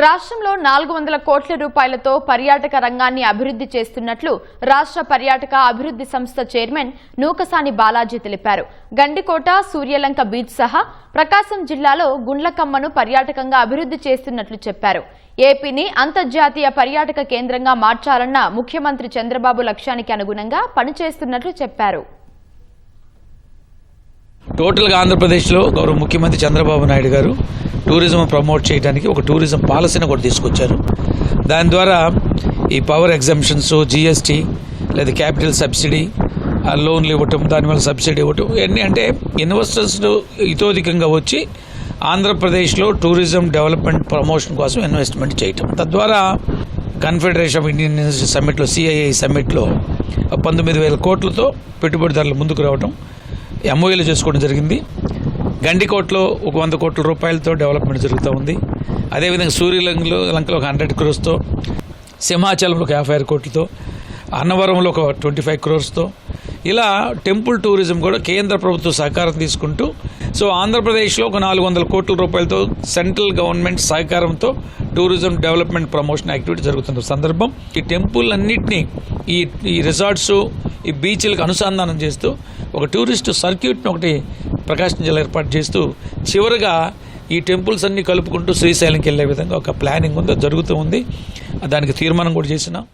రాష్ట్రంలో 400 కోట్ల రూపాయలతో పర్యాటక రంగాన్ని అభివృద్ధి చేస్తున్నట్లు రాష్ట్ర పర్యాటక అభివృద్ధి సంస్థ చైర్మన్ నూకసాని బాలాజీ తెలిపారు. గండికోట, సూర్యలంక బీచ్ సహా ప్రకాశం జిల్లాలో గుండ్లకమ్మను పర్యాటకంగా అభివృద్ధి చేస్తున్నట్లు చెప్పారు. ఏపీని అంతర్జాతీయ పర్యాటక కేంద్రంగా మార్చాలన్న ముఖ్యమంత్రి చంద్రబాబు లక్ష్యానికి అనుగుణంగా పనిచేస్తున్నట్లు చెప్పారు. టోటల్గా ఆంధ్రప్రదేశ్లో గౌరవ ముఖ్యమంత్రి చంద్రబాబు నాయుడు గారు టూరిజం ప్రమోట్ చేయడానికి ఒక టూరిజం పాలసీని కూడా తీసుకొచ్చారు. దాని ద్వారా ఈ పవర్ ఎగ్జంప్షన్స్, జిఎస్టీ లేదా క్యాపిటల్ సబ్సిడీ, లోన్లు ఇవ్వటం, దానివల్ల సబ్సిడీ ఇవ్వటం, ఇవన్నీ అంటే ఇన్వెస్టర్స్ ఇతోధికంగా వచ్చి ఆంధ్రప్రదేశ్లో టూరిజం డెవలప్మెంట్ ప్రమోషన్ కోసం ఇన్వెస్ట్మెంట్ చేయటం. తద్వారా కన్ఫెడరేషన్ ఆఫ్ ఇండియన్ యూనివర్సిటీ సమ్మిట్లో, సిఐఐ సమ్మిట్లో 19,000 కోట్లతో పెట్టుబడిదారులు ముందుకు రావడం, ఎంఓఏలు చేసుకోవడం జరిగింది. గండికోటలో 100 కోట్ల రూపాయలతో డెవలప్మెంట్ జరుగుతూ ఉంది. అదేవిధంగా సూర్యలంకలో 100 క్రోర్స్తో, సింహాచలంలో 56 కోట్లతో, అన్నవరంలో 25 క్రోర్స్తో, ఇలా టెంపుల్ టూరిజం కూడా కేంద్ర ప్రభుత్వ సహకారం తీసుకుంటూ, సో ఆంధ్రప్రదేశ్లో 400 కోట్ల రూపాయలతో సెంట్రల్ గవర్నమెంట్ సహకారంతో టూరిజం డెవలప్మెంట్ ప్రమోషన్ యాక్టివిటీ జరుగుతున్న సందర్భం ఈ టెంపుల్ అన్నింటినీ ఈ రిసార్ట్స్, ఈ బీచ్లకు అనుసంధానం చేస్తూ ఒక టూరిస్ట్ సర్క్యూట్ని ఒకటి ప్రకాశం జిల్లా ఏర్పాటు చేస్తూ చివరిగా ఈ టెంపుల్స్ అన్ని కలుపుకుంటూ శ్రీశైలంకి వెళ్ళే విధంగా ఒక ప్లానింగ్ ఉందో జరుగుతూ ఉంది. దానికి తీర్మానం కూడా చేసినాం.